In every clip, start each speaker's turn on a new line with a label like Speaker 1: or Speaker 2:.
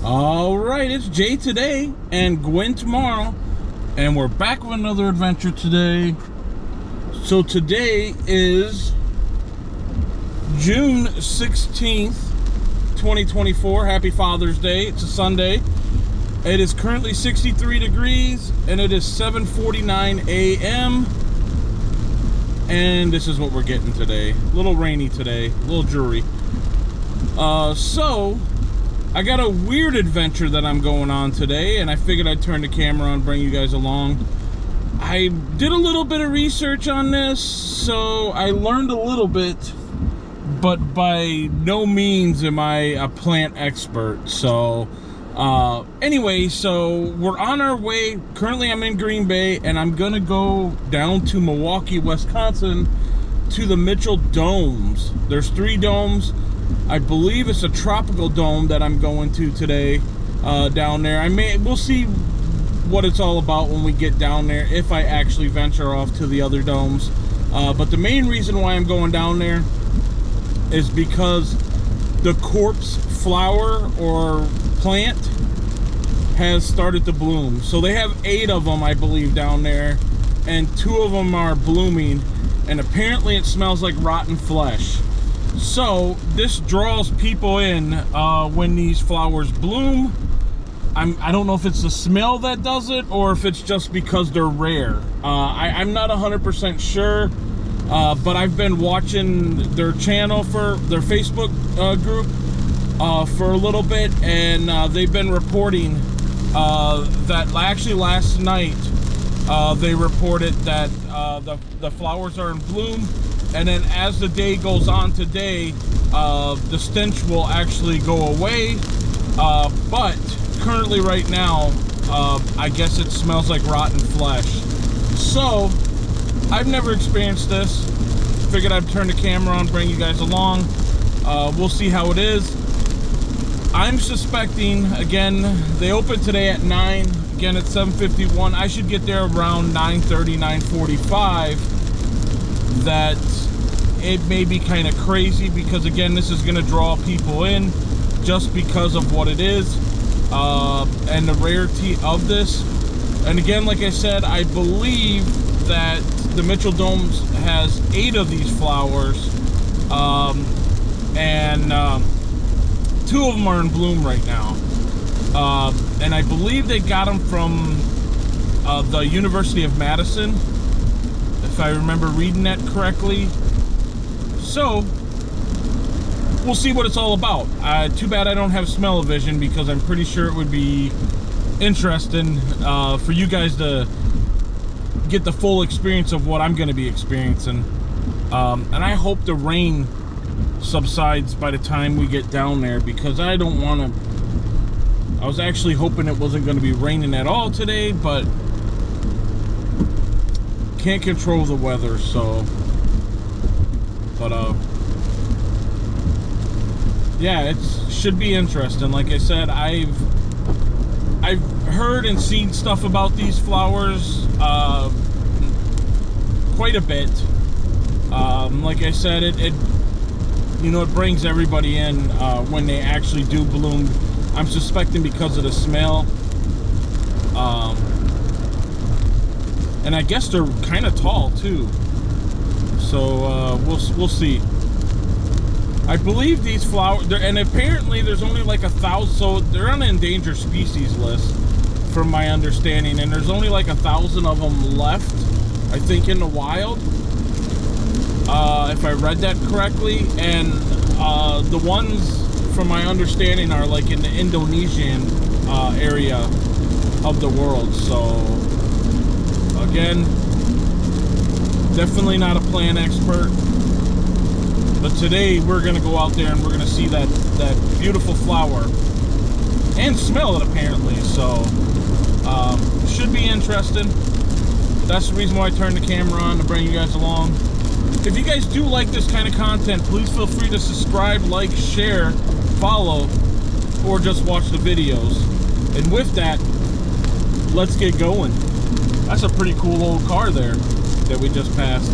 Speaker 1: All right, it's Jay today and Gwen tomorrow, and we're back with another adventure today. So today is June 16th, 2024. Happy Father's Day. It's a Sunday. It is currently 63 degrees, and it is 7:49 a.m. And this is what we're getting today. A little rainy today, a little dreary. So I got a weird adventure that I'm going on today, and I figured I'd turn the camera on and bring you guys along. I did a little bit of research on this, so I learned a little bit, but by no means am I a plant expert. So anyway, so we're on our way. Currently I'm in Green Bay, and I'm gonna go down to Milwaukee, Wisconsin, to the Mitchell Domes. There's 3 domes. I believe it's a tropical dome that I'm going to today, down there. We'll see what it's all about when we get down there, if I actually venture off to the other domes. But the main reason why I'm going down there is because the corpse flower or plant has started to bloom. So they have 8 of them, I believe, down there, and 2 of them are blooming, and apparently it smells like rotten flesh. So this draws people in when these flowers bloom. I don't know if it's the smell that does it or if it's just because they're rare. I'm not 100% sure, but I've been watching their channel for their Facebook group for a little bit, and they've been reporting that actually last night they reported that the flowers are in bloom. And then as the day goes on today, the stench will actually go away. But currently right now, I guess it smells like rotten flesh. So I've never experienced this. Figured I'd turn the camera on, bring you guys along. We'll see how it is. I'm suspecting, again, they open today at 9. Again, it's 7:51. I should get there around 9:30, 9:45. That it may be kind of crazy because, again, this is going to draw people in just because of what it is and the rarity of this. And again, like I said, I believe that the Mitchell Domes has 8 of these flowers, and 2 of them are in bloom right now, and I believe they got them from the University of Madison, if I remember reading that correctly. So we'll see what it's all about. Too bad I don't have smell-o-vision, because I'm pretty sure it would be interesting for you guys to get the full experience of what I'm going to be experiencing. And I hope the rain subsides by the time we get down there, because I don't want to. I was actually hoping it wasn't going to be raining at all today, but can't control the weather. So but yeah, it should be interesting. Like I said, I've heard and seen stuff about these flowers quite a bit. Like I said, it you know, it brings everybody in when they actually do bloom. I'm suspecting because of the smell, and I guess they're kind of tall too. So we'll see. I believe these flowers, and apparently there's only like 1,000, so they're on an endangered species list from my understanding, and there's only like 1,000 of them left, I think, in the wild, if I read that correctly. And the ones, from my understanding, are like in the Indonesian area of the world. So again, definitely not a plant expert, but today we're gonna go out there and we're gonna see that beautiful flower and smell it, apparently. So should be interesting. That's the reason why I turned the camera on, to bring you guys along. If you guys do like this kind of content, please feel free to subscribe, like, share, follow, or just watch the videos. And with that, let's get going. That's a pretty cool old car there that we just passed.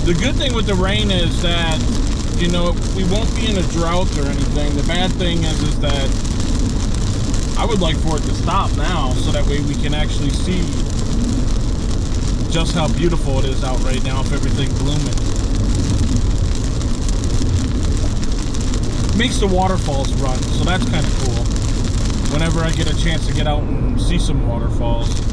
Speaker 1: The good thing with the rain is that, you know, we won't be in a drought or anything. The bad thing is that I would like for it to stop now, so that way we can actually see just how beautiful it is out right now if everything's blooming. Makes the waterfalls run, so that's kind of cool. Whenever I get a chance to get out and see some waterfalls.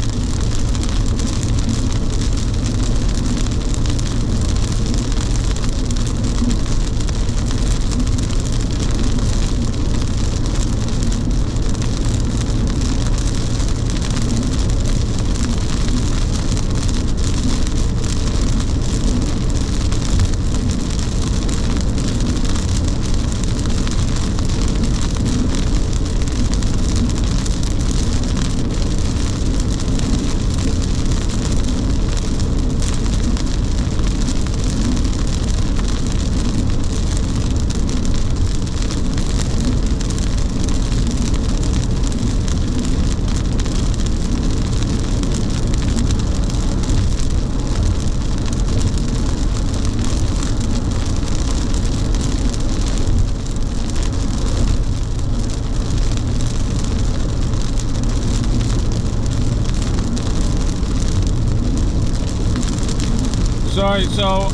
Speaker 1: Sorry, so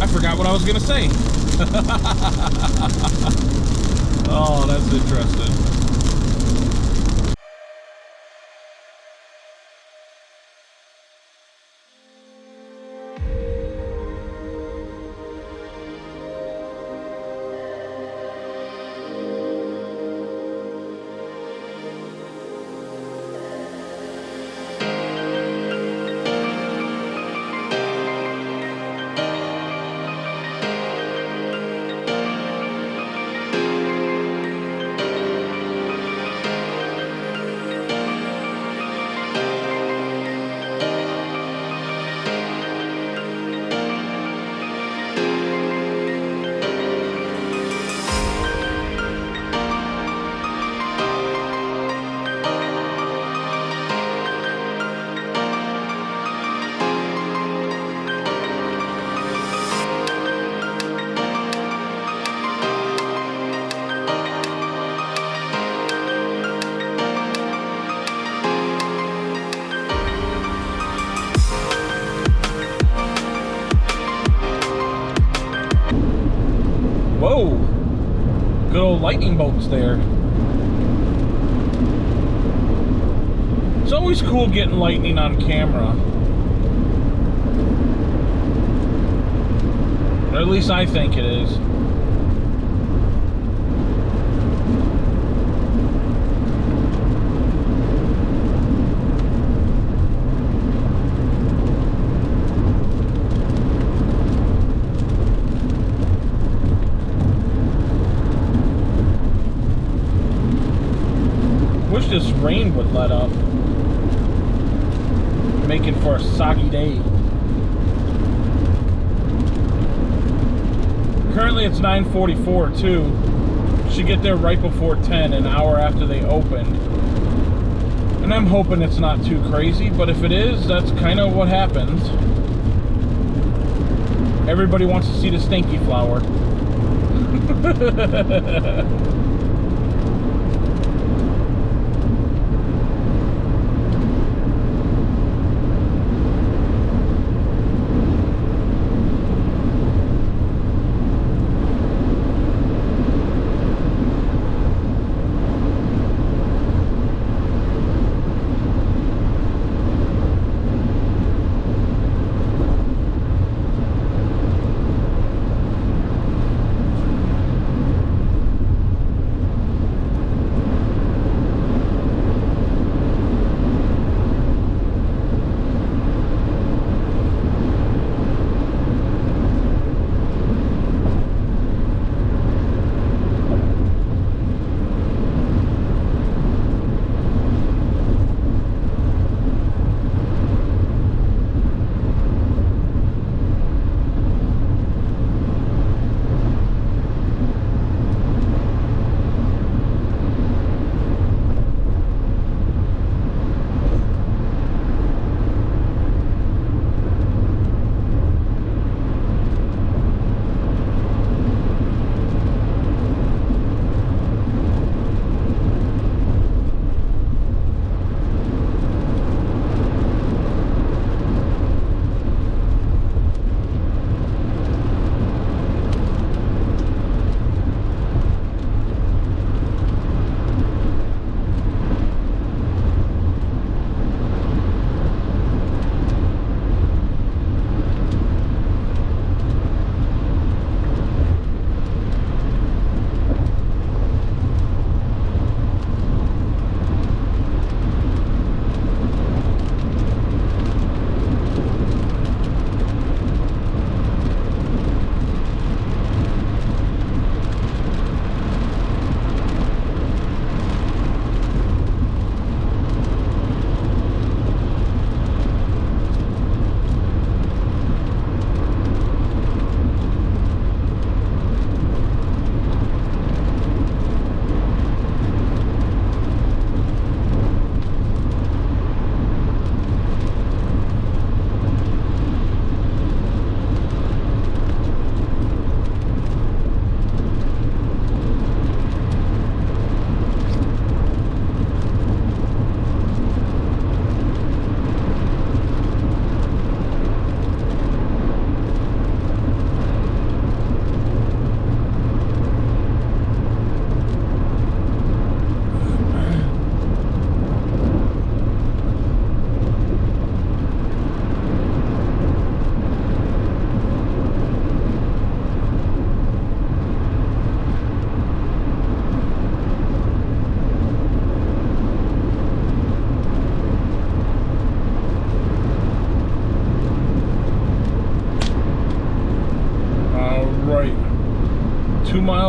Speaker 1: I forgot what I was gonna say. Oh, that's interesting. Whoa! Good old lightning bolts there. It's always cool getting lightning on camera. Or at least I think it is. Wish this rain would let up, making for a soggy day. Currently it's 9:44 too. Should get there right before 10, an hour after they opened. And I'm hoping it's not too crazy, but if it is, that's kind of what happens. Everybody wants to see the stinky flower.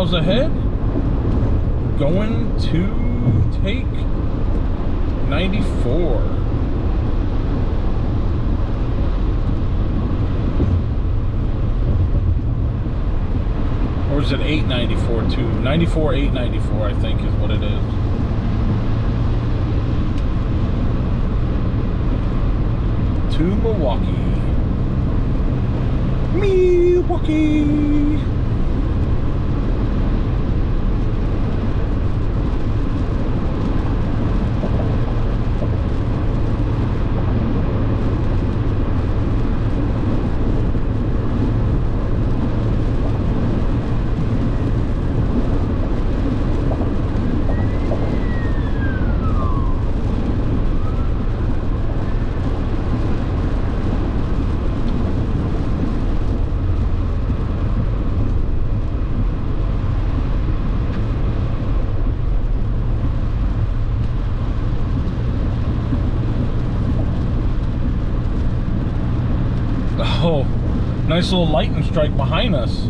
Speaker 1: miles ahead. Going to take 94. Or is it 894 too? 94, 894 I think is what it is. To Milwaukee. Milwaukee. Oh, nice little lightning strike behind us.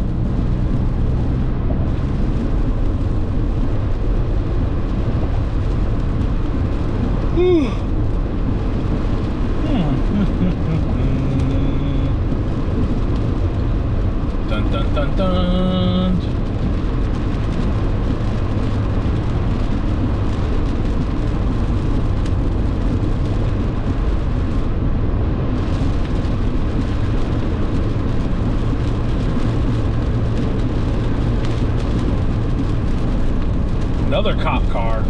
Speaker 1: Dun dun dun dun. Another cop car.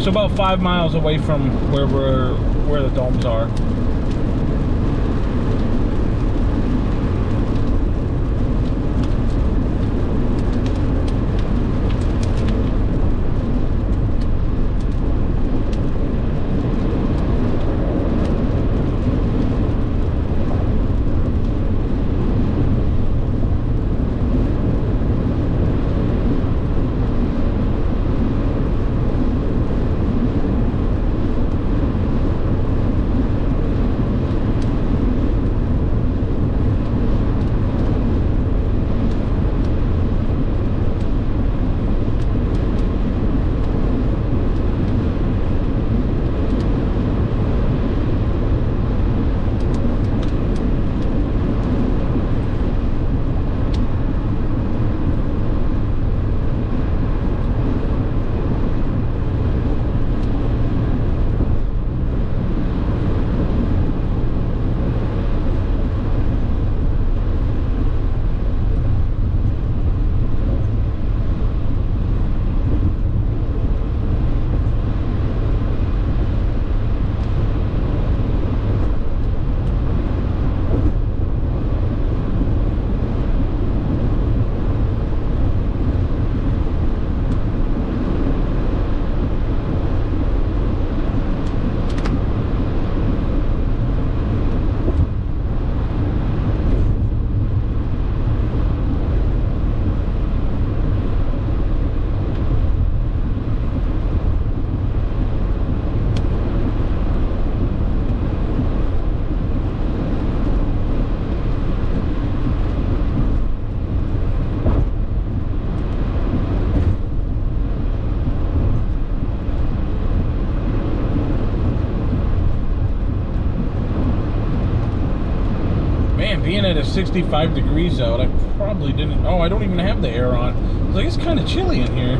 Speaker 1: So about 5 miles away from where the domes are. Even at a 65 degrees out, I probably didn't. Oh, I don't even have the air on. I was like, it's kind of chilly in here.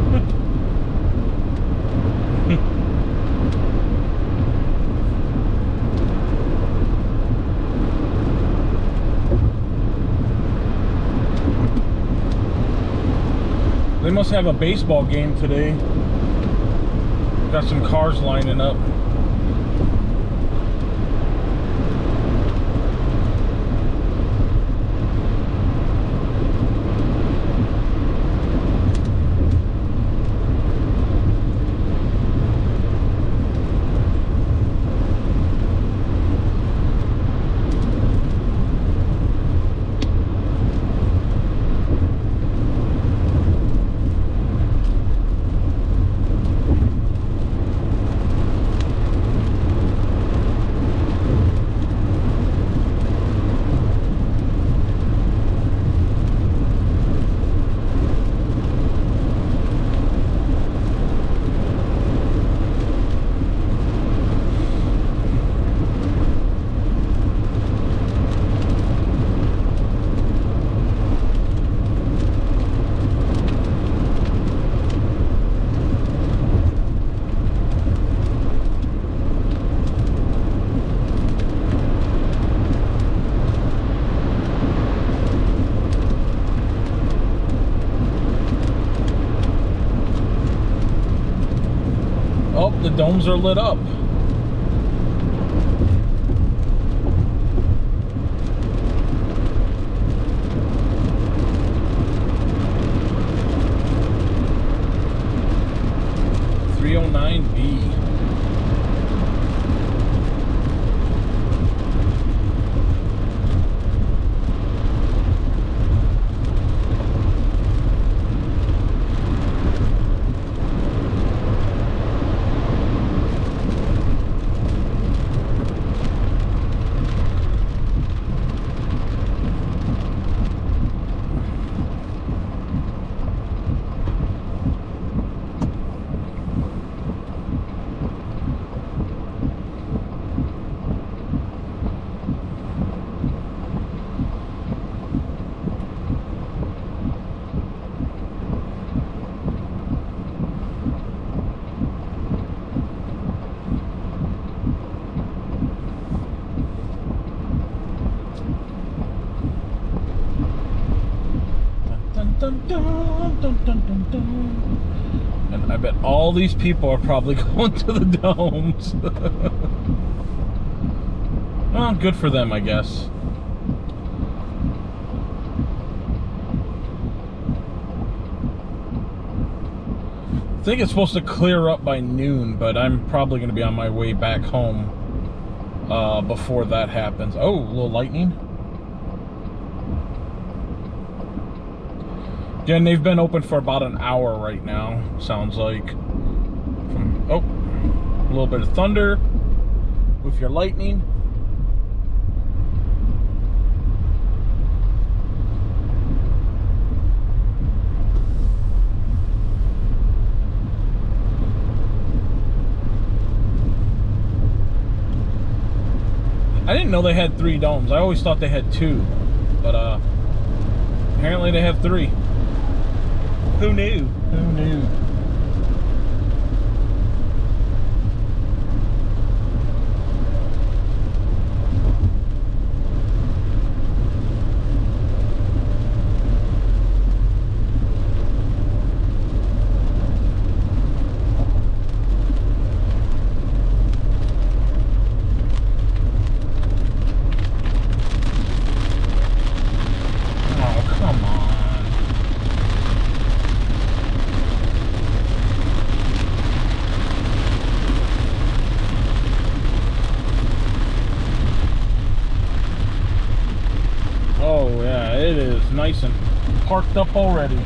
Speaker 1: They must have a baseball game today. Got some cars lining up. Oh, the domes are lit up. B. And I bet all these people are probably going to the domes. Well, good for them, I guess. I think it's supposed to clear up by noon, but I'm probably going to be on my way back home before that happens. Oh, a little lightning. Again, they've been open for about an hour right now, sounds like. Oh, a little bit of thunder with your lightning. I didn't know they had 3 domes. I always thought they had 2, but apparently they have 3. Who knew? Who knew? Nice and parked up already.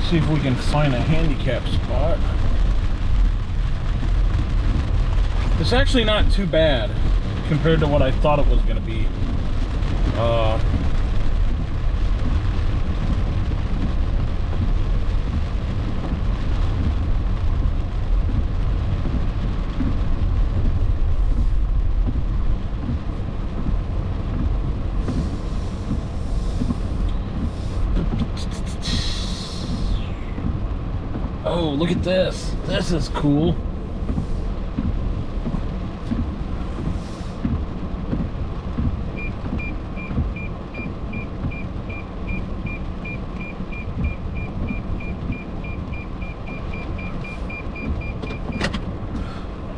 Speaker 1: See if we can find a handicap spot. It's actually not too bad compared to what I thought it was going to be. look at this. This is cool.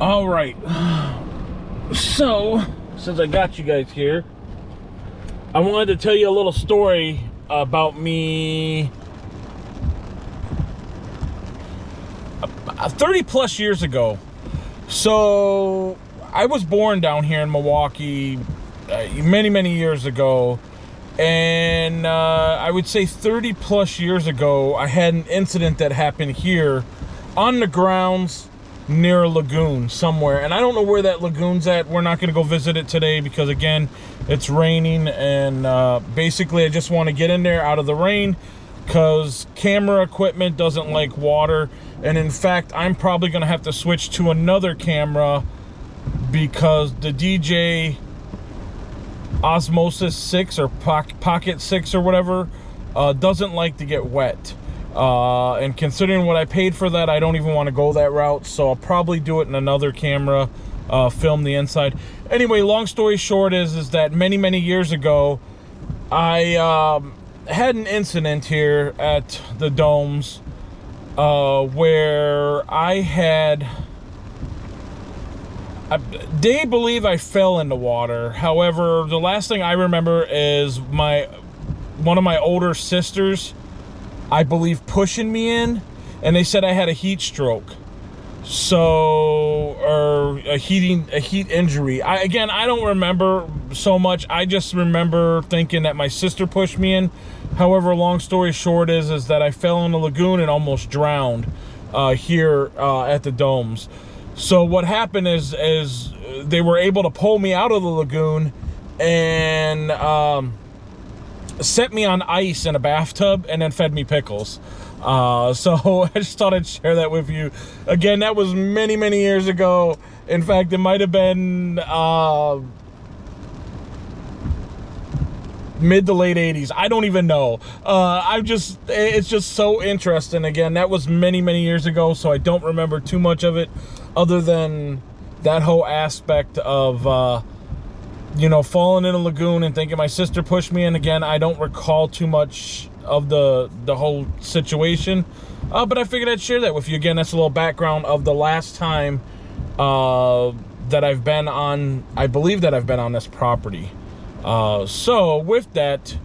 Speaker 1: All right. So, since I got you guys here, I wanted to tell you a little story about me 30 plus years ago. So I was born down here in Milwaukee many years ago, and I would say 30 plus years ago I had an incident that happened here on the grounds near a lagoon somewhere, and I don't know where that lagoon's at. We're not going to go visit it today because, again, it's raining, and basically I just want to get in there out of the rain because camera equipment doesn't like water. And in fact, I'm probably going to have to switch to another camera because the DJ Osmosis 6 or Pocket 6 or whatever doesn't like to get wet. And considering what I paid for that, I don't even want to go that route. So I'll probably do it in another camera, film the inside. Anyway, long story short is that many years ago, I had an incident here at the Domes where they believe I fell in the water. However, the last thing I remember is one of my older sisters, I believe, pushing me in, and they said I had a heat stroke. So, or a heat injury. Again, I don't remember so much. I just remember thinking that my sister pushed me in. However, long story short is that I fell in the lagoon and almost drowned here at the Domes. So what happened is they were able to pull me out of the lagoon and set me on ice in a bathtub and then fed me pickles. So I just thought I'd share that with you. Again, that was many years ago. In fact, it might have been mid to late 80s. I don't even know. It's just so interesting. Again, that was many years ago, so I don't remember too much of it other than that whole aspect of you know, falling in a lagoon and thinking my sister pushed me in. Again, I don't recall too much of the whole situation, but I figured I'd share that with you. Again, that's a little background of the last time that I've been on, I believe that I've been on this property. So with that,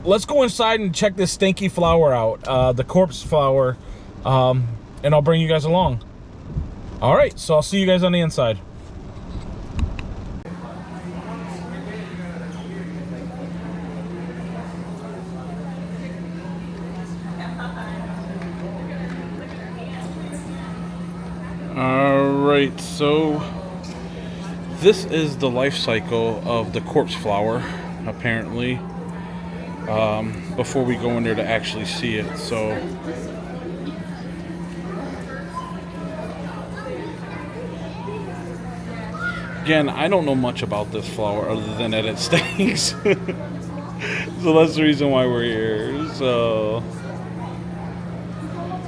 Speaker 1: let's go inside and check this stinky flower out, the corpse flower, and I'll bring you guys along. All right, so I'll see you guys on the inside. Alright, so this is the life cycle of the corpse flower, apparently, before we go in there to actually see it. So again, I don't know much about this flower other than that it stinks. So that's the reason why we're here. So,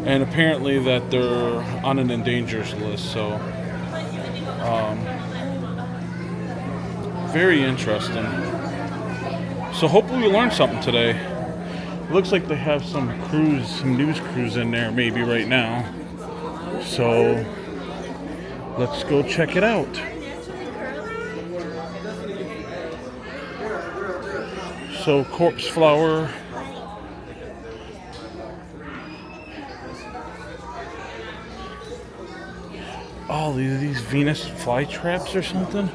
Speaker 1: and apparently that they're on an endangered list, so very interesting. So hopefully we learned something today. It looks like they have some news crews in there maybe right now. So let's go check it out. So corpse flower. Oh, these Venus fly traps or something?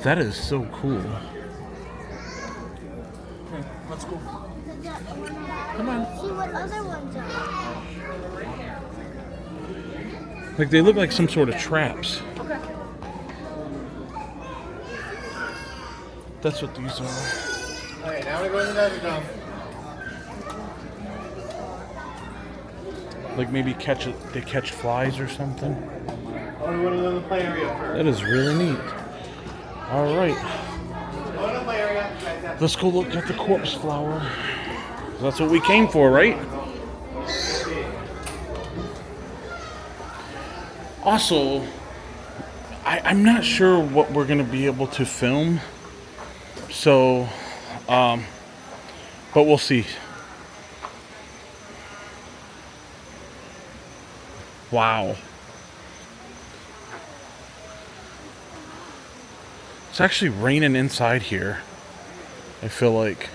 Speaker 1: That is so cool. Okay, let's go. Come on. See what other ones are. Like they look like some sort of traps. Okay. That's what these are.
Speaker 2: Alright, now we're going to the other dome.
Speaker 1: Like maybe they catch flies or something.
Speaker 2: Oh, we want to go to the play area first.
Speaker 1: That is really neat. All right.
Speaker 2: Go to the play area.
Speaker 1: Let's go look at the corpse flower. That's what we came for, right? Also, I'm not sure what we're gonna be able to film, so but we'll see. Wow. It's actually raining inside here, I feel like.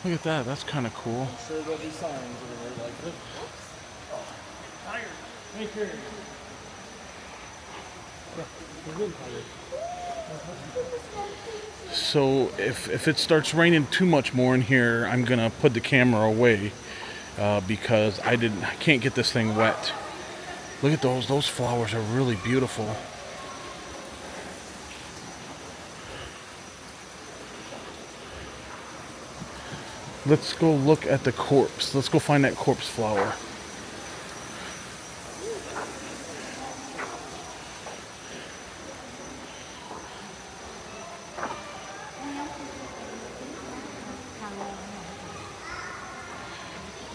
Speaker 1: Look at that, that's kind of cool.
Speaker 3: I'm sure there'll be signs over there like this. Tired. Hey, here.
Speaker 1: So if it starts raining too much more in here, I'm gonna put the camera away because I can't get this thing wet. Look at those. Those flowers are really beautiful. Let's go look at the corpse. Let's go find that corpse flower.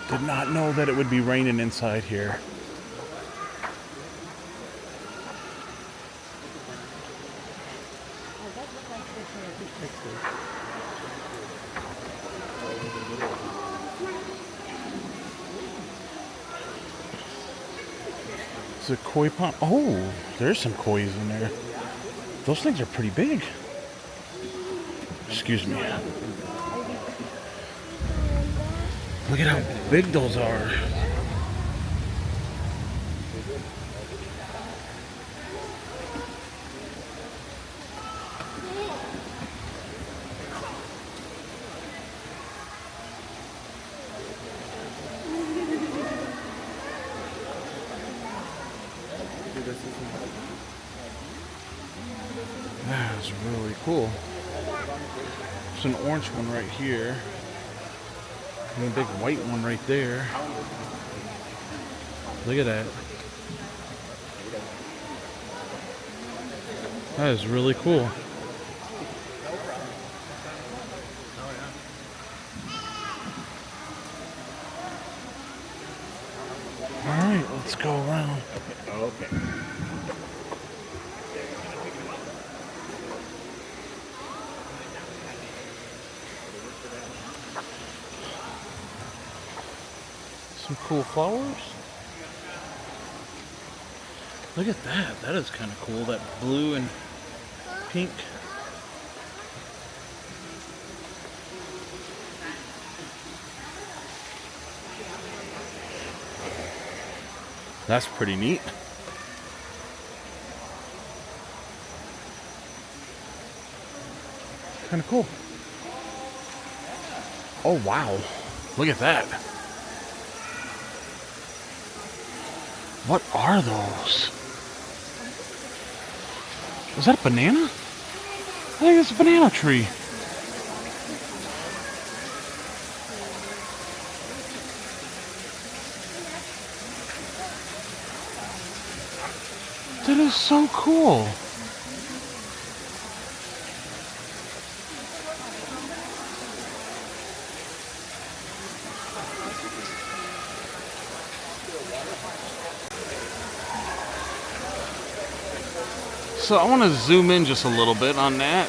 Speaker 1: Did not know that it would be raining inside here. It's a koi pond. Oh, there's some kois in there. Those things are pretty big. Excuse me. Look at how big those are. That's really cool. There's an orange one right here. And a big white one right there. Look at that. That is really cool. Alright, let's go around.
Speaker 2: Okay.
Speaker 1: Some cool flowers. Look at that. That is kind of cool. That blue and pink. That's pretty neat. Kind of cool. Oh, wow. Look at that. What are those? Is that a banana? I think it's a banana tree. That is so cool. So I want to zoom in just a little bit on that.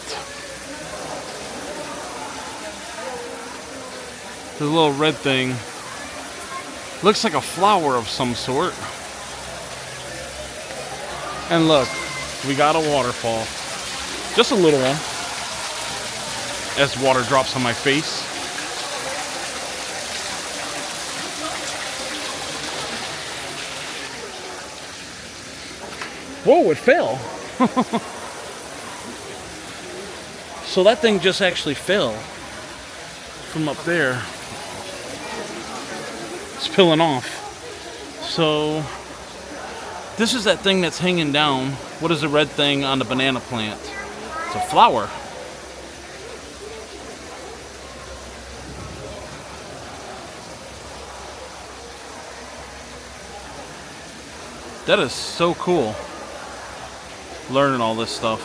Speaker 1: The little red thing looks like a flower of some sort. And look, we got a waterfall. Just a little one. As water drops on my face. Whoa, it fell. So that thing just actually fell from up there. It's peeling off. So this is that thing that's hanging down. What is the red thing on the banana plant? It's a flower. That is so cool. Learning all this stuff.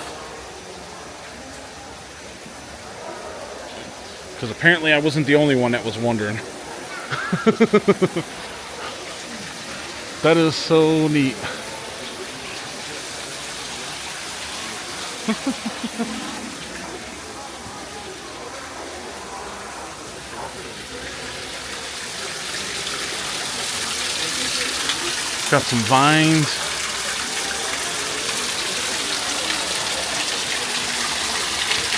Speaker 1: Because apparently I wasn't the only one that was wondering. That is so neat. Got some vines.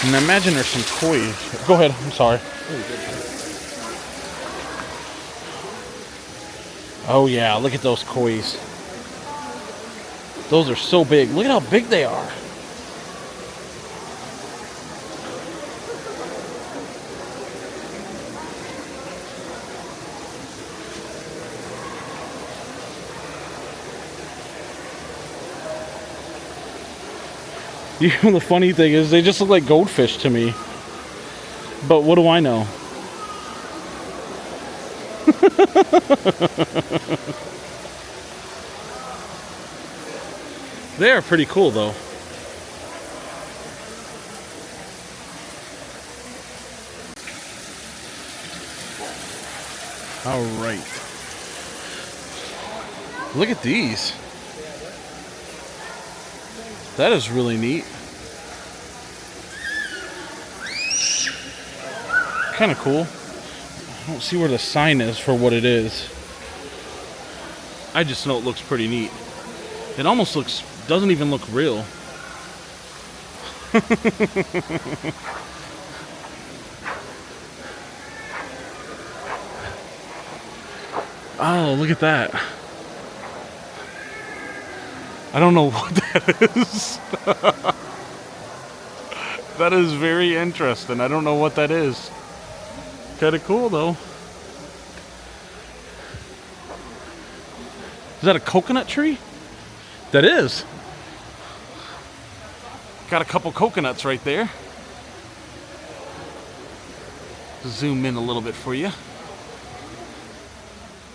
Speaker 1: And I imagine there's some koi. Go ahead, I'm sorry. Oh yeah, look at those kois. Those are so big. Look at how big they are. You know, the funny thing is they just look like goldfish to me. But what do I know? They are pretty cool though. All right. Look at these. That is really neat. Kind of cool. I don't see where the sign is for what it is. I just know it looks pretty neat. It almost looks, doesn't even look real. Oh, look at that. I don't know what that is. That is very interesting. I don't know what that is. Kind of cool though. Is that a coconut tree? That is. Got a couple coconuts right there. Zoom in a little bit for you.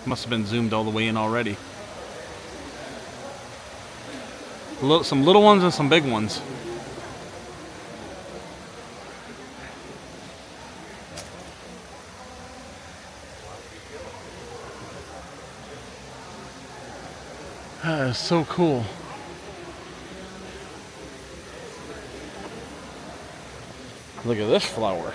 Speaker 1: Must have been zoomed all the way in already. Some little ones and some big ones. That is so cool. Look at this flower.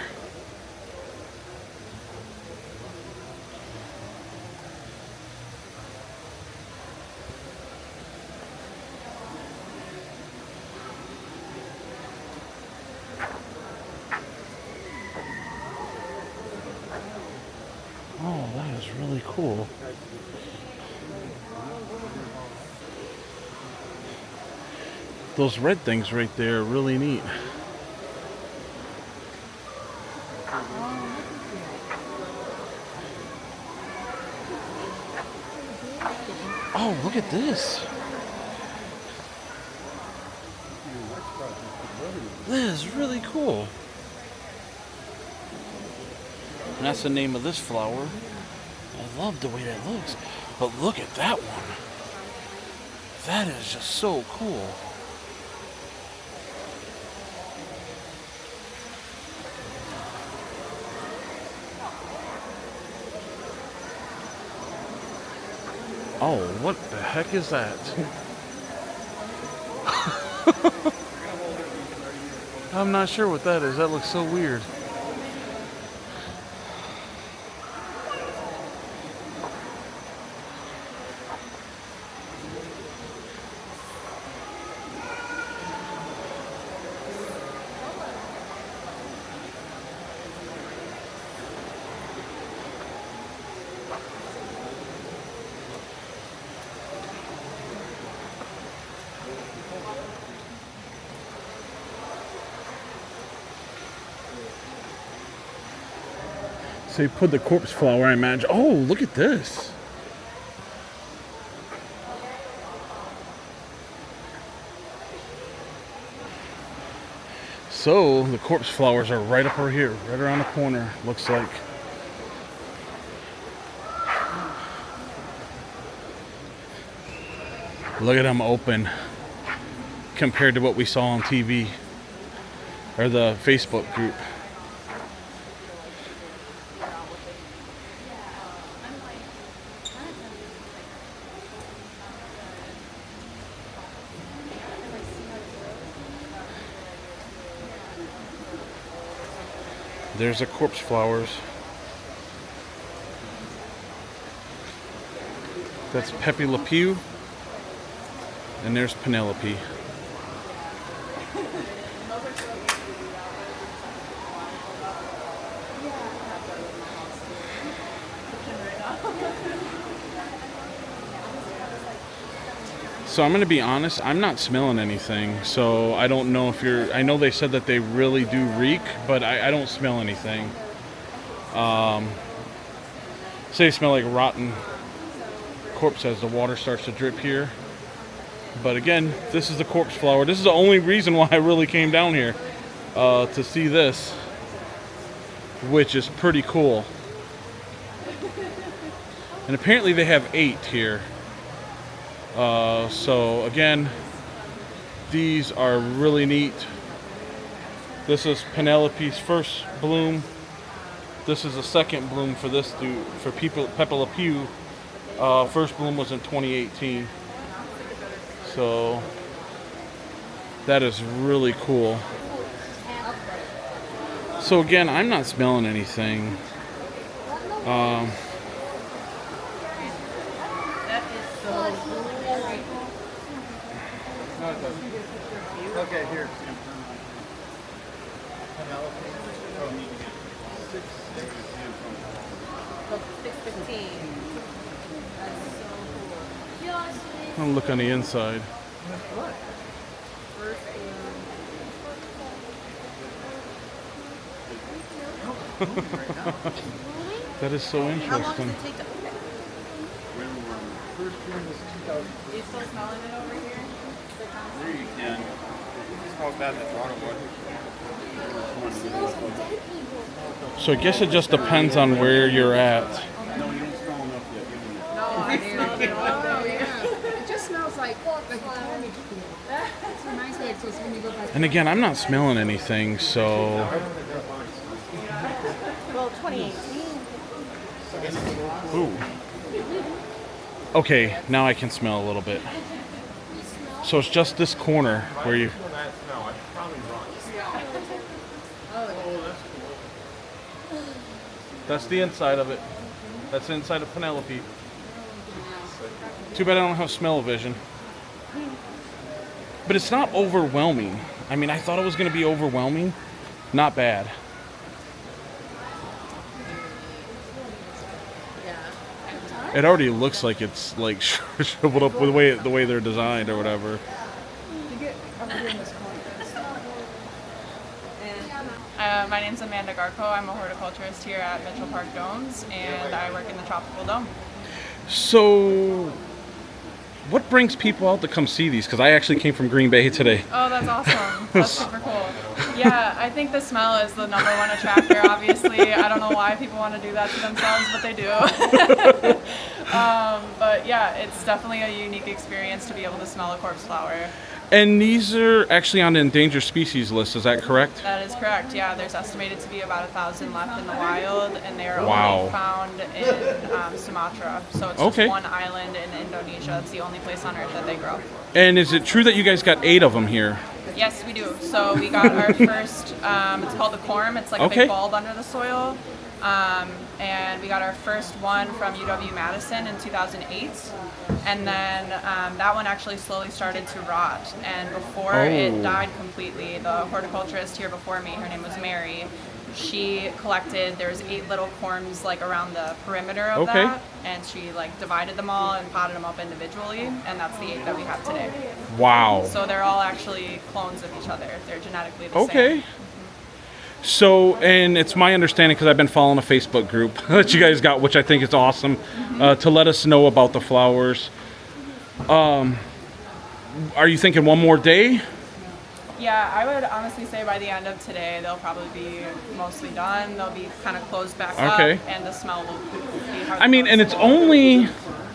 Speaker 1: Oh, that is really cool. Those red things right there are really neat. Oh, look at this. This is really cool. And that's the name of this flower. I love the way that looks. But look at that one. That is just so cool. Oh, what the heck is that? I'm not sure what that is. That looks so weird. So you put the corpse flower, I imagine. Oh, look at this. So the corpse flowers are right up over here, right around the corner, looks like. Look at them open compared to what we saw on TV or the Facebook group. There's the corpse flowers. That's Pepe Le Pew. And there's Penelope. So I'm going to be honest, I'm not smelling anything. So I don't know if you're... I know they said that they really do reek, but I don't smell anything. So they smell like rotten corpse as the water starts to drip here. But again, this is the corpse flower. This is the only reason why I really came down here to see this, which is pretty cool. And apparently they have 8 here. So again, these are really neat. This is Penelope's first bloom. This is the second bloom for this dude, for Pepe Le Pew. First bloom was in 2018. So that is really cool. So again, I'm not smelling anything.
Speaker 4: That is so cool.
Speaker 2: No, it doesn't. Okay, here.
Speaker 4: Look, 6:15. That's so cool.
Speaker 1: I'll look on the inside.
Speaker 4: First
Speaker 1: That is so
Speaker 4: How long does
Speaker 1: interesting.
Speaker 4: it take to open?
Speaker 2: First one was 2000.
Speaker 4: Are you still smelling it over here?
Speaker 2: There you can. It smells bad in the Toronto wood.
Speaker 1: So I guess it just depends on where you're at.
Speaker 2: No, you don't smell enough yet.
Speaker 4: No, I smelled it all.
Speaker 5: Oh, yeah. It just smells like a comic book. It reminds me of those when you go back.
Speaker 1: And again, I'm not smelling anything, so
Speaker 4: Well, 2018.
Speaker 1: ooh. Okay, now I can smell a little bit. So it's just this corner where you... That's the inside of it. That's the inside of Penelope. Too bad I don't have smell-o-vision. But it's not overwhelming. I mean, I thought it was going to be overwhelming. Not bad. It already looks like it's like shriveled up with the way they're designed or whatever.
Speaker 6: My name's Amanda Garco. I'm a horticulturist here at Mitchell Park Domes, and I work in the tropical dome.
Speaker 1: So, what brings people out to come see these? Because I actually came from Green Bay today.
Speaker 6: Oh, that's awesome. That's super cool. Yeah, I think the smell is the #1 attractor, obviously. I don't know why people want to do that to themselves, but they do. But yeah, it's definitely a unique experience to be able to smell a corpse flower.
Speaker 1: And these are actually on the endangered species list, is that correct?
Speaker 6: That is correct, yeah. There's estimated to be about 1,000 left in the wild, and they're
Speaker 1: Wow.
Speaker 6: only found in Sumatra. So it's just
Speaker 1: Okay.
Speaker 6: one island in Indonesia. It's the only place on earth that they grow.
Speaker 1: And is it true that you guys got 8 of them here?
Speaker 6: Yes, we do. So we got our first, it's called the corm. It's like a
Speaker 1: Okay.
Speaker 6: big bulb under the soil. And we got our first one from UW-Madison in 2008. And then that one actually slowly started to rot. And before it died completely, the horticulturist here before me, her name was Mary, she collected, there was 8 little corms like around the perimeter of
Speaker 1: Okay.
Speaker 6: that. And she like divided them all and potted them up individually. And that's the 8 that we have today.
Speaker 1: Wow.
Speaker 6: So they're all actually clones of each other. They're genetically the
Speaker 1: Okay.
Speaker 6: same.
Speaker 1: So, and it's my understanding, because I've been following a Facebook group that you guys got, which I think is awesome, to let us know about the flowers. Are you thinking one more day?
Speaker 6: Yeah, I would honestly say by the end of today, they'll probably be mostly done. They'll be kind of closed back
Speaker 1: Okay.
Speaker 6: up, and the smell will be hard
Speaker 1: I mean,
Speaker 6: to
Speaker 1: and it's
Speaker 6: noticeable.
Speaker 1: only...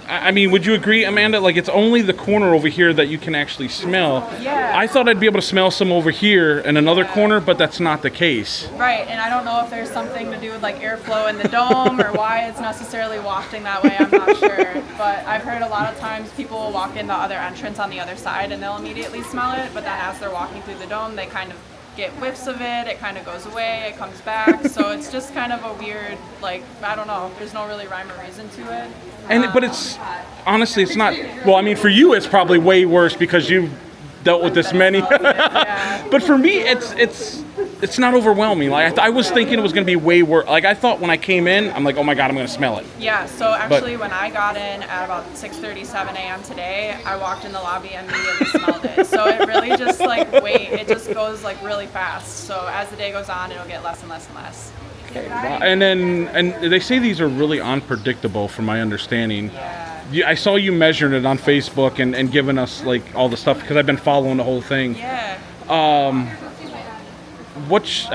Speaker 1: I mean, would you agree, Amanda? Like, it's only the corner over here that you can actually smell.
Speaker 6: Yeah.
Speaker 1: I thought I'd be able to smell some over here in another corner, but that's not the case.
Speaker 6: Right, and I don't know if there's something to do with like airflow in the dome or why it's necessarily wafting that way. I'm not sure, but I've heard a lot of times people will walk in the other entrance on the other side and they'll immediately smell it. But then as they're walking through the dome, they kind of get whiffs of it, it kind of goes away, it comes back. So it's just kind of a weird, like, I don't know, there's no really rhyme or reason to it.
Speaker 1: But it's honestly, it's not. Well, I mean, for you, it's probably way worse because you've dealt with this many.
Speaker 6: Yeah.
Speaker 1: But for me, it's not overwhelming. Like I was thinking it was going to be way worse. Like I thought when I came in, I'm like, oh my god, I'm going to smell it.
Speaker 6: Yeah, so actually when I got in at about 6:37 a.m. today, I walked in the lobby and immediately smelled it. So it really just like it just goes like really fast. So as the day goes on, it'll get less and less and less.
Speaker 1: Okay. Wow. And they say these are really unpredictable from my understanding.
Speaker 6: Yeah.
Speaker 1: I saw you measuring it on Facebook and giving us like all the stuff because I've been following the whole thing.
Speaker 6: Yeah.
Speaker 1: I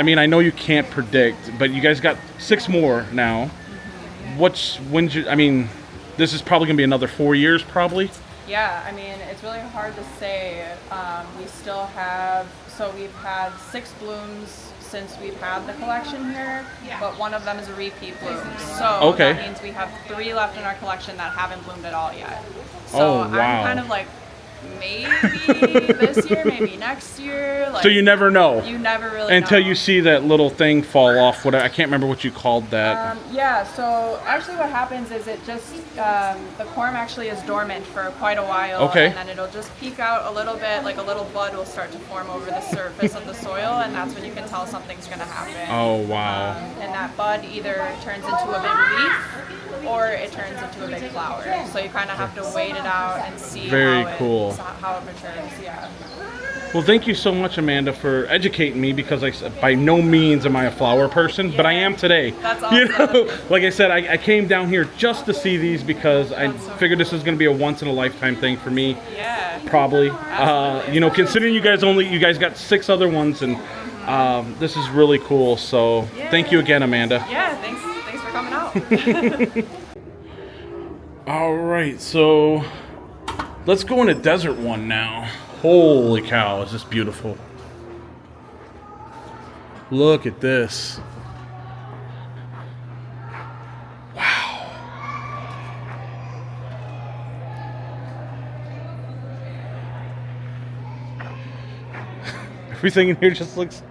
Speaker 1: mean, I know you can't predict, but you guys got 6 more now. I mean, this is probably going to be another 4 years, probably.
Speaker 6: Yeah, I mean, it's really hard to say. We still have, so we've had 6 blooms since we've had the collection here, but one of them is a repeat bloom. So that means we have 3 left in our collection that haven't bloomed at all yet. So I'm kind of like, maybe this year, maybe next year. Like,
Speaker 1: so you never know.
Speaker 6: You never really
Speaker 1: until
Speaker 6: know.
Speaker 1: you see that little thing fall off. What I can't remember what you called that.
Speaker 6: Yeah. So actually, what happens is it just the corm actually is dormant for quite a while, and then it'll just peek out a little bit, like a little bud will start to form over the surface of the soil, and that's when you can tell something's going to happen.
Speaker 1: Oh wow!
Speaker 6: And that bud either turns into a big leaf or it turns into a big flower. So you kind of have to wait it out and see how it matures. Yeah.
Speaker 1: Well, thank you so much, Amanda, for educating me because by no means am I a flower person, but I am today.
Speaker 6: That's awesome.
Speaker 1: You know, like I said, I came down here just to see these because I figured this is going to be a once-in-a-lifetime thing for me.
Speaker 6: Yeah.
Speaker 1: Probably. You know, considering you guys got 6 other ones, and this is really cool. So thank you again, Amanda.
Speaker 6: Yeah, thanks for coming out.
Speaker 1: All right, so let's go in a desert one now. Holy cow, is this beautiful. Look at this. Wow. Everything in here just looks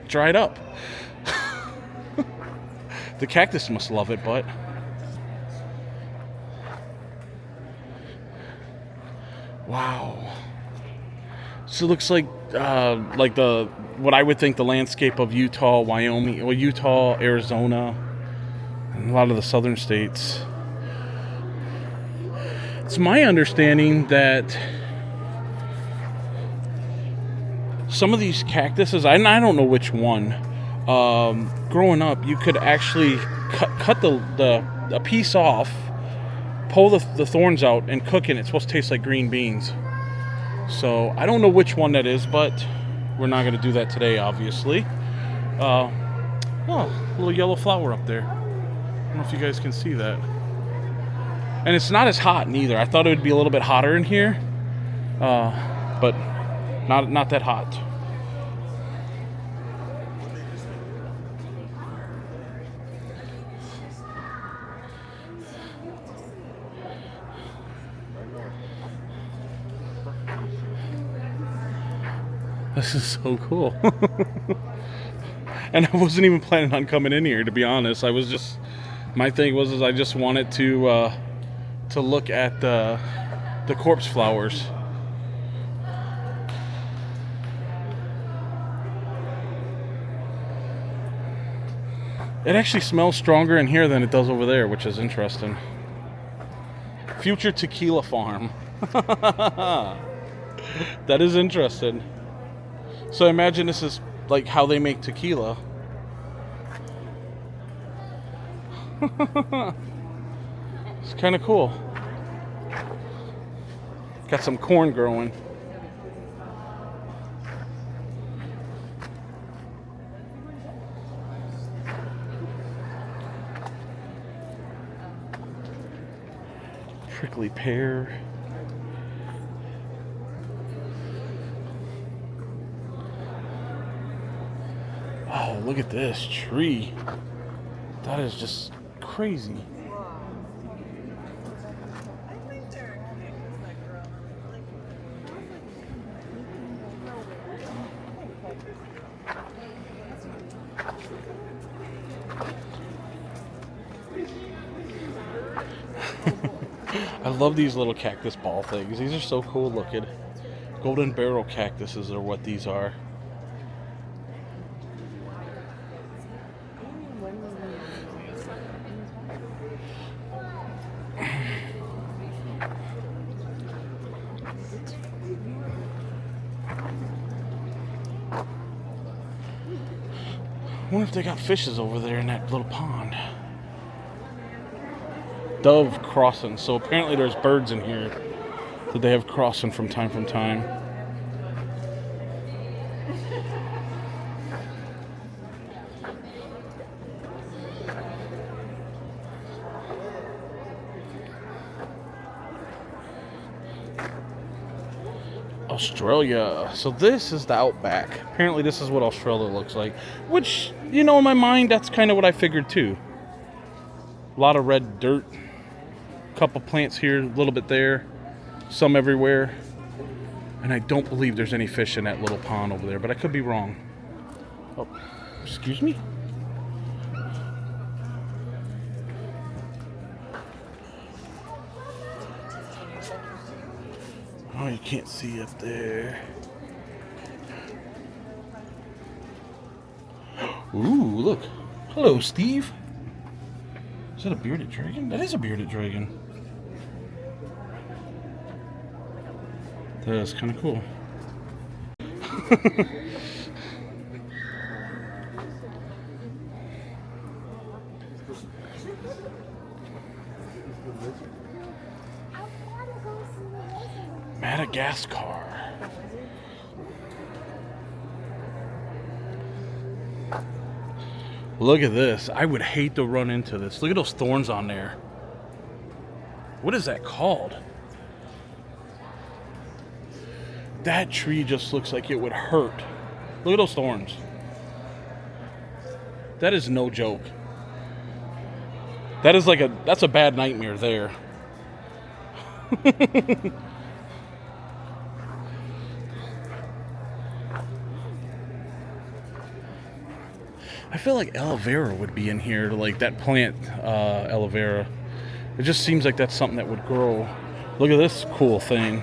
Speaker 1: dried up. The cactus must love it, but... Wow. So it looks like what I would think the landscape of Utah, Wyoming, or Utah, Arizona, and a lot of the southern states. It's my understanding that some of these cactuses, I don't know which one, growing up, you could actually cut a piece off, pull the thorns out, and cook it. It's supposed to taste like green beans. So I don't know which one that is, but we're not going to do that today, obviously. Oh, a little yellow flower up there. I don't know if you guys can see that. And it's not as hot neither. I thought it would be a little bit hotter in here, but not that hot. This is so cool. And I wasn't even planning on coming in here, to be honest. My thing was I just wanted to look at the corpse flowers. It actually smells stronger in here than it does over there, which is interesting. Future tequila farm. That is interesting. So imagine this is like how they make tequila. It's kind of cool. Got some corn growing. Prickly pear. Oh, look at this tree. That is just crazy. I love these little cactus ball things. These are so cool looking. Golden barrel cactuses are what these are. I wonder if they got fishes over there in that little pond. Dove crossing. So apparently there's birds in here that they have crossing from time to time. Australia. So this is the outback. Apparently this is what Australia looks like. Which, you know, in my mind, that's kind of what I figured too. A lot of red dirt. Couple plants here, a little bit there. Some everywhere. And I don't believe there's any fish in that little pond over there, but I could be wrong. Oh, excuse me? Oh, you can't see up there. Ooh, look. Hello, Steve. Is that a bearded dragon? That is a bearded dragon. That is kind of cool. Madagascar. Look at this. I would hate to run into this. Look at those thorns on there. What is that called? That tree just looks like it would hurt. Look at those thorns. That is no joke. That is like that's a bad nightmare there. I feel like aloe vera would be in here, like that plant, aloe vera. It just seems like that's something that would grow. Look at this cool thing.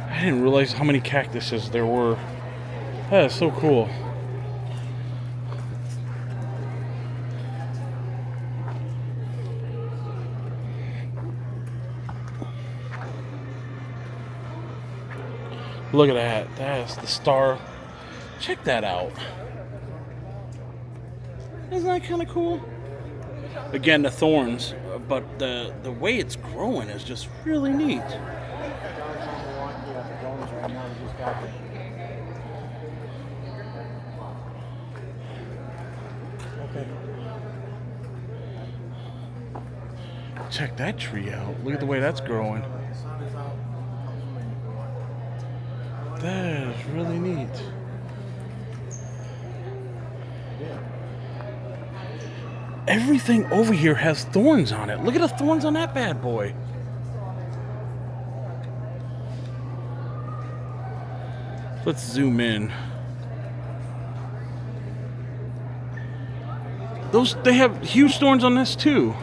Speaker 1: I didn't realize how many cactuses there were. That is so cool. Look at that. That's the star. Check that out. Isn't that kind of cool? Again, the thorns, but the way it's growing is just really neat. Check that tree out. Look at the way that's growing. That is really neat. Everything over here has thorns on it. Look at the thorns on that bad boy. Let's zoom in. They have huge thorns on this too.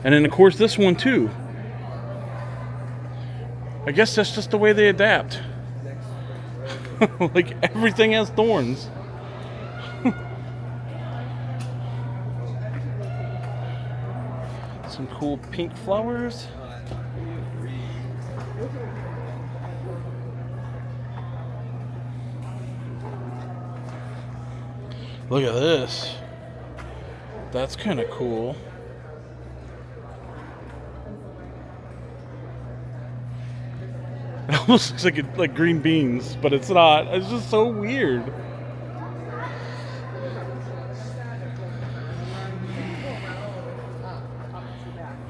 Speaker 1: And then of course this one too. I guess that's just the way they adapt. Like everything has thorns. Some cool pink flowers. Look at this. That's kind of cool. It almost looks like green beans, but it's not. It's just so weird.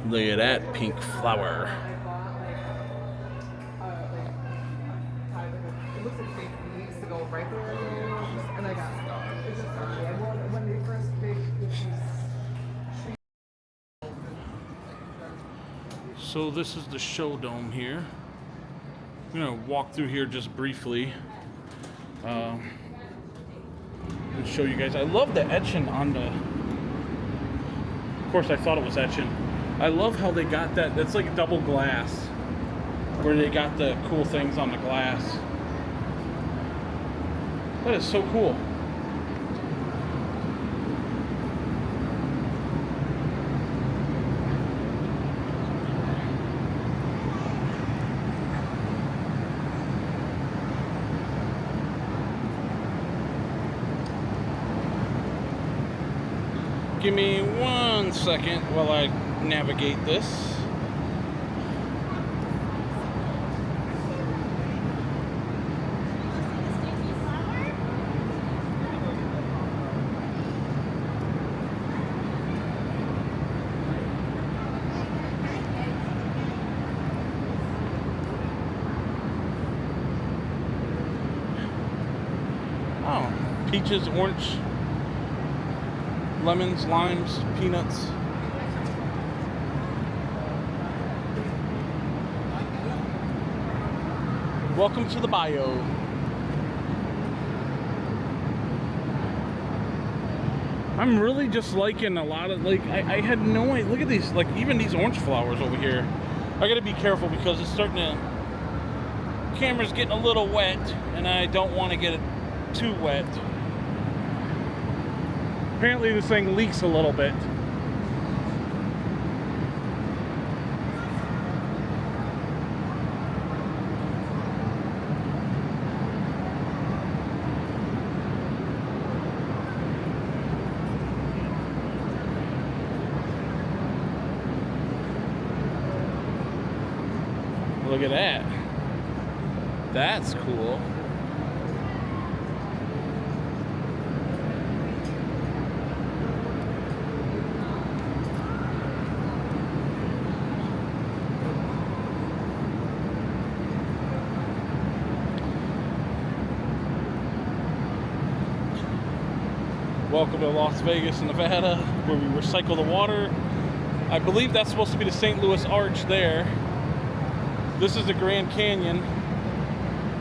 Speaker 1: Look at that pink flower. So this is the show dome here. I'm gonna walk through here just briefly. and show you guys. I love the etching on the... Of course, I thought it was etching. I love how they got that. That's like double glass, where they got the cool things on the glass. That is so cool. Give me 1 second while I navigate this. Oh, peaches, orange, lemons, limes, peanuts. Welcome to the bio. I'm really just liking a lot of, like, I had no idea. Look at these, like, even these orange flowers over here. I gotta be careful because it's starting to, camera's getting a little wet and I don't want to get it too wet. Apparently this thing leaks a little bit. Look at that. That's cool. Welcome to Las Vegas, Nevada, where we recycle the water. I believe that's supposed to be the St. Louis Arch there. This is the Grand Canyon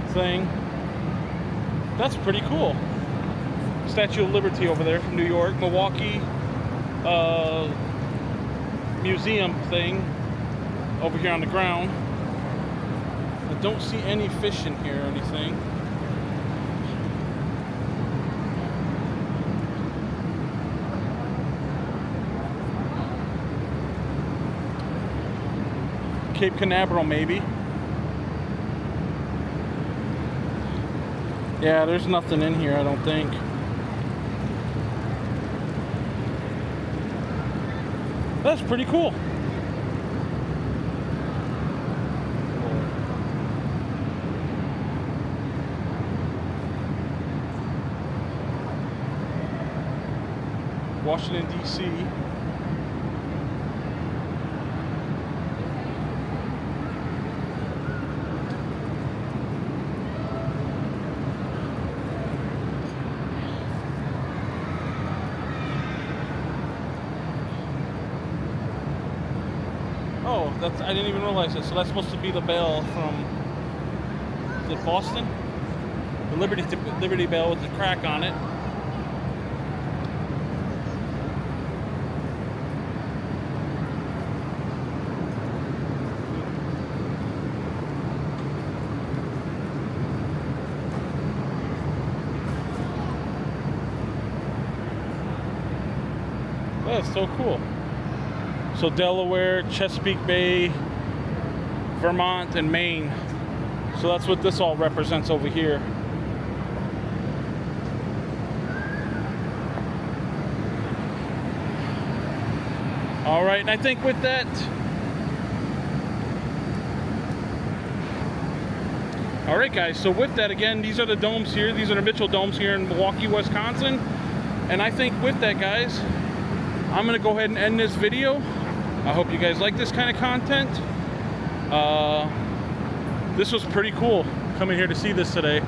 Speaker 1: thing. That's pretty cool. Statue of Liberty over there from New York. Milwaukee museum thing over here on the ground. I don't see any fish in here or anything. Cape Canaveral, maybe. Yeah, there's nothing in here, I don't think. That's pretty cool. Washington, D.C. Oh, that's, I didn't even realize it. So that's supposed to be the bell from, is it Boston? The Liberty Bell with the crack on it. That's so cool. So Delaware, Chesapeake Bay, Vermont, and Maine. So that's what this all represents over here. All right, and I think with that, all right guys, so with that, again, these are the domes here. These are the Mitchell domes here in Milwaukee, Wisconsin. And I think with that, guys, I'm gonna go ahead and end this video. I hope you guys like this kind of content. This was pretty cool coming here to see this today.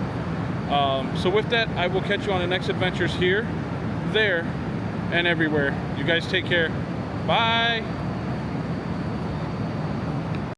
Speaker 1: So with that, I will catch you on the next adventures here, there, and everywhere. You guys take care. Bye.